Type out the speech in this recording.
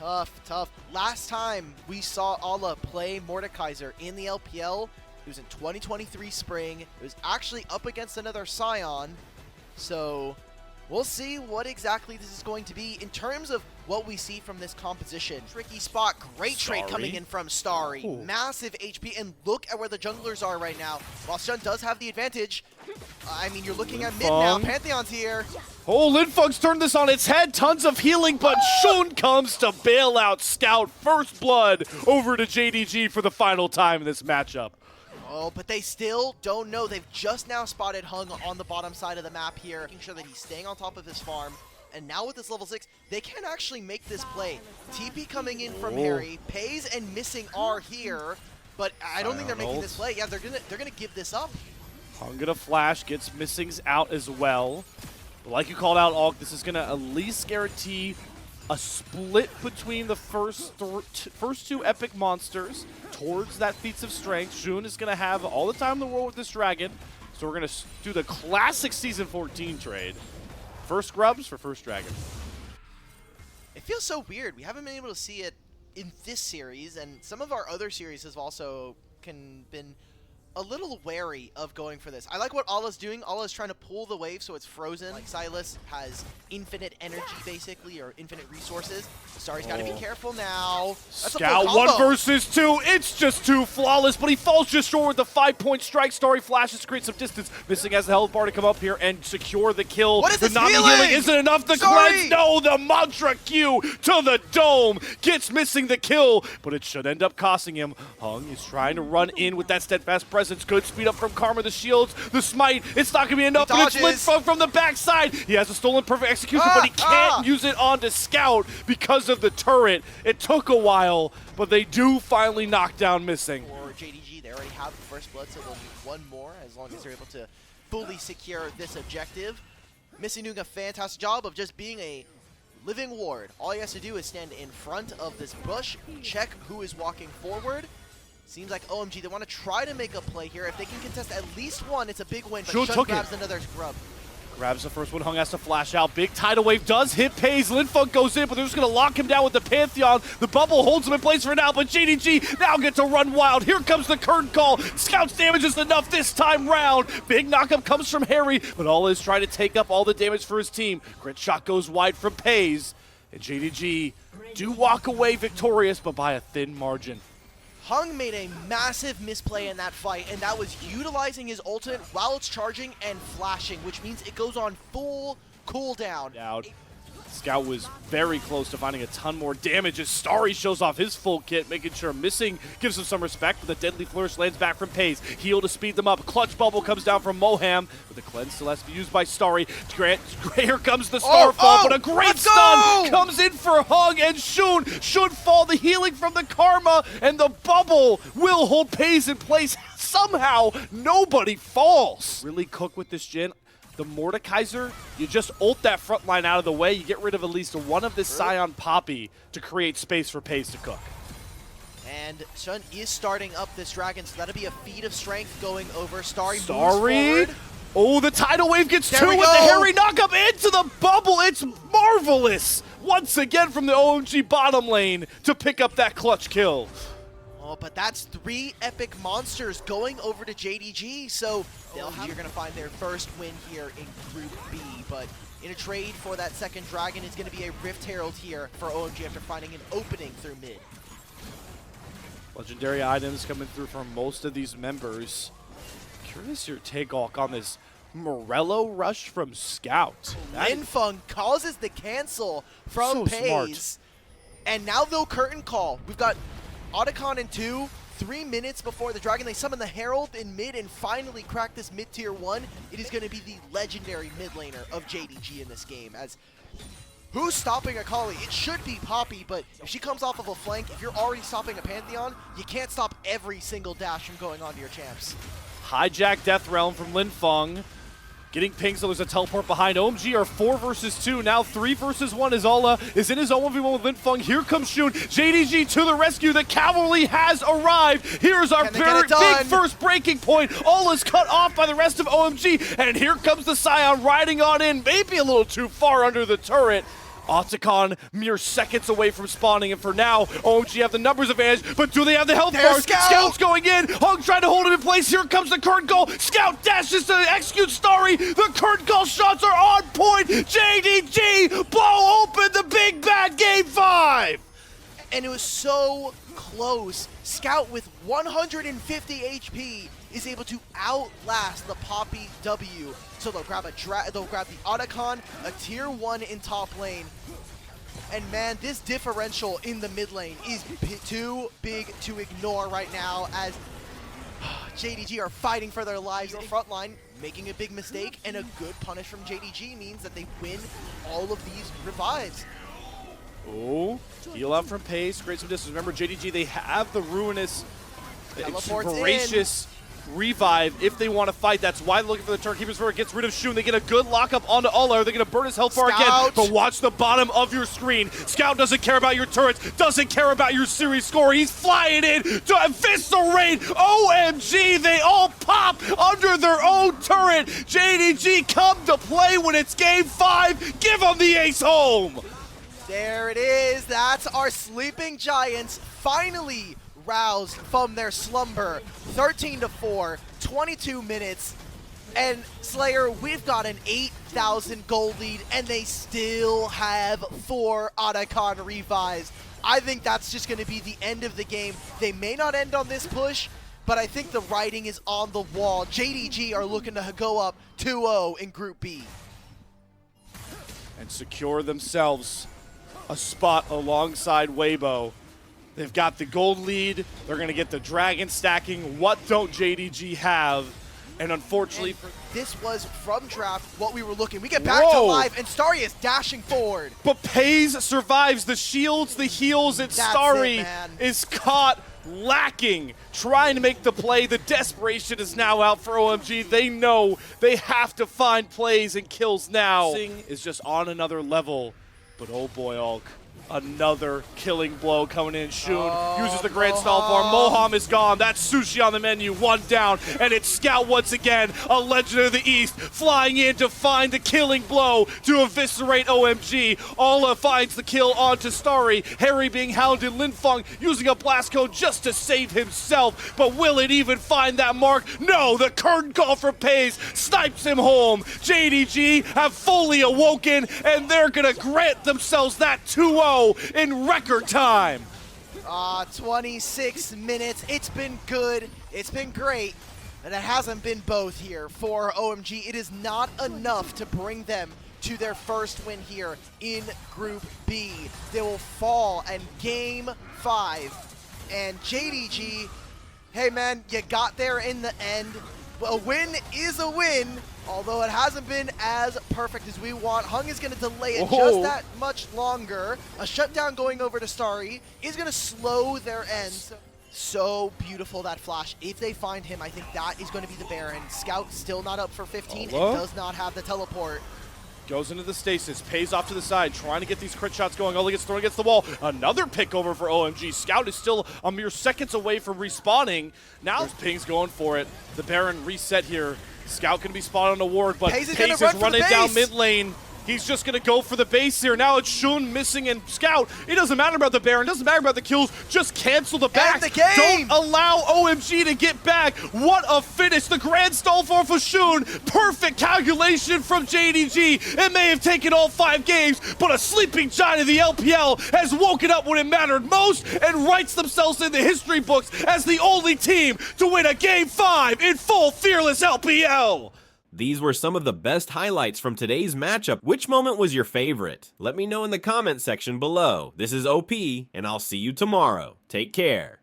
Tough. Last time we saw Alla play Mordekaiser in the LPL, it was in 2023 spring. It was actually up against another Scion. So we'll see what exactly this is going to be in terms of what we see from this composition. Tricky spot, great trade coming in from Starry. Ooh. Massive HP, and look at where the junglers are right now. While Shun does have the advantage, I mean, you're looking at mid now. Pantheon's here. Oh, Linfeng's turned this on its head. Tons of healing, but Shun comes to bail out Scout. First blood over to JDG for the final time in this matchup. Oh, but they still don't know. They've just now spotted Hung on the bottom side of the map here, making sure that he's staying on top of his farm. And now with this level 6, they can actually make this play. TP coming in from Harry. Pays and Missing are here, but I don't think they're making this play. Yeah, they're gonna give this up. Hung gonna flash, gets Missings out as well. But like you called out, Alk, this is gonna at least guarantee a split between the first two epic monsters towards that Feats of Strength. Jun is gonna have all the time in the world with this dragon, so we're gonna do the classic Season 14 trade. First grubs for first dragon. It feels so weird. We haven't been able to see it in this series, and some of our other series have also been a little wary of going for this. I like what Alla's doing. Alla's trying to pull the wave so it's frozen. Like Silas has infinite energy, basically, or infinite resources. Starry's got to be careful now. That's Scout 1 versus 2. It's just too flawless, but he falls just short with the 5-point strike. Starry flashes to create some distance. Missing has the health bar to come up here and secure the kill. What is this healing isn't enough. The cleanse, no, the mantra Q to the dome gets Missing the kill, but it should end up costing him. Hung is trying to run in with that steadfast presence. Good speed up from Karma, the shields, the smite. It's not going to be enough, but it's lit from the backside. He has a stolen perfect execution, but he can't use it onto Scout because of the turret. It took a while, but they do finally knock down Missing. For JDG, they already have the first blood, so they'll need one more as long as they're able to fully secure this objective. Missing doing a fantastic job of just being a living ward. All he has to do is stand in front of this bush, check who is walking forward. Seems like OMG, they want to try to make a play here. If they can contest at least one, it's a big win, but Shun grabs another grub. Grabs the first one, Hung has to flash out. Big tidal wave does hit Pays. Linfeng goes in, but they're just going to lock him down with the Pantheon. The bubble holds him in place for now, but JDG now gets to run wild. Here comes the curtain call. Scout's damage is enough this time round. Big knockup comes from Harry, but Alla is trying to take up all the damage for his team. Grit shot goes wide from Pays, and JDG do walk away victorious, but by a thin margin. Hung made a massive misplay in that fight, and that was utilizing his ultimate while it's charging and flashing, which means it goes on full cooldown. Scout was very close to finding a ton more damage as Starry shows off his full kit, making sure Missing gives him some respect, but the Deadly Flourish lands back from Pays. Heal to speed them up. Clutch Bubble comes down from Moham, but the cleanse still has to be used by Starry. Here comes the Starfall, but a great stun comes in for Hung, and Shun should fall. The healing from the Karma, and the bubble will hold Pays in place. Somehow, nobody falls. Really cook with this Jhin. The Mordekaiser, you just ult that front line out of the way, you get rid of at least one of this Scion Poppy to create space for Pays to cook. And Shun is starting up this dragon, so that'll be a feat of strength going over. Starry moves forward. Oh, the tidal wave gets two with the Harry knockup into the bubble. It's marvelous once again from the OMG bottom lane to pick up that clutch kill. Oh, but that's 3 epic monsters going over to JDG, so you're going to find their first win here in Group B. But in a trade for that second dragon is going to be a Rift Herald here for OMG after finding an opening through mid. Legendary items coming through from most of these members. Curious your take, Alk, on this Morello rush from Scout. Linfeng causes the cancel from Pays. And now they'll curtain call. We've got Otacon in 2, 3 minutes before the dragon. They summon the Herald in mid and finally crack this mid-tier 1. It is going to be the legendary mid laner of JDG in this game. As who's stopping Akali? It should be Poppy, but if she comes off of a flank, if you're already stopping a Pantheon, you can't stop every single dash from going onto your champs. Hijack Death Realm from Linfeng. Getting pinged, so there's a teleport behind. OMG are 4 versus 2, now 3 versus 1 as Alla is in his own 1v1 with Linfeng. Here comes Shun. JDG to the rescue. The cavalry has arrived. Here's our very big first breaking point. Alla's cut off by the rest of OMG, and here comes the Scion riding on in, maybe a little too far under the turret. Otacon mere seconds away from spawning, and for now, OMG have the numbers advantage, but do they have the health There's bars? Scout! Scout's going in, Hung trying to hold him in place, here comes the curtain call, Scout dashes to execute Starry, the curtain call shots are on point, JDG blow open the big bad game 5! And it was so close. Scout with 150 HP is able to outlast the Poppy W. So they'll grab the Otacon, a tier 1 in top lane. And man, this differential in the mid lane is too big to ignore right now as JDG are fighting for their lives in front line, making a big mistake, and a good punish from JDG means that they win all of these revives. Oh, heal out from Pace, create some distance. Remember, JDG, they have the ruinous, voracious revive if they want to fight. That's why they're looking for the Turnkeepers where it gets rid of Shun. They get a good lockup onto Uller. They're going to burn his health bar again. But watch the bottom of your screen. Scout doesn't care about your turrets, doesn't care about your series score. He's flying in to eviscerate. OMG, they all pop under their own turret. JDG come to play when it's game 5. Give them the ace home. There it is. That's our sleeping giants finally roused from their slumber. 13-4, 22 minutes. And Slayer, we've got an 8,000 gold lead, and they still have 4 Otacon revives. I think that's just going to be the end of the game. They may not end on this push, but I think the writing is on the wall. JDG are looking to go up 2-0 in Group B. And secure themselves a spot alongside Weibo. They've got the gold lead. They're going to get the dragon stacking. What don't JDG have? And unfortunately, this was from draft what we were looking. We get back to live, and Starry is dashing forward. But Paze survives the shields, the heals, and Starry is caught lacking, trying to make the play. The desperation is now out for OMG. They know they have to find plays and kills now. Sing is just on another level. But oh boy, Ulk, another killing blow coming in. Shun uses the Grand Stall farm. Moham is gone. That's Sushi on the menu. 1 down. And it's Scout once again, a legend of the East, flying in to find the killing blow to eviscerate OMG. Alla finds the kill onto Starry. Harry being hounded. Linfeng using a blast code just to save himself. But will it even find that mark? No, the curtain call for Paze snipes him home. JDG have fully awoken, and they're going to grant themselves that 2-0 in record time. 26 minutes. It's been good. It's been great. And it hasn't been both here for OMG. It is not enough to bring them to their first win here in Group B. They will fall in Game 5. And JDG, hey man, you got there in the end. A win is a win, although it hasn't been as perfect as we want. Hung is going to delay it just that much longer. A shutdown going over to Starry is going to slow their end. So beautiful, that flash. If they find him, I think that is going to be the Baron. Scout still not up for 15 and does not have the teleport. Goes into the stasis, pays off to the side, trying to get these crit shots going. Only gets thrown against the wall. Another pick over for OMG. Scout is still a mere seconds away from respawning. Now there's Ping's going for it. The Baron reset here. Scout can be spotted on the ward, but Pace is running down mid lane. He's just going to go for the base here. Now it's Shun missing and Scout. It doesn't matter about the Baron. It doesn't matter about the kills. Just cancel the back. End the game. Don't allow OMG to get back. What a finish. The Grand Stall for Shun. Perfect calculation from JDG. It may have taken all 5 games, but a sleeping giant of the LPL has woken up when it mattered most and writes themselves in the history books as the only team to win a Game 5 in full fearless LPL. These were some of the best highlights from today's matchup. Which moment was your favorite? Let me know in the comment section below. This is OP, and I'll see you tomorrow. Take care.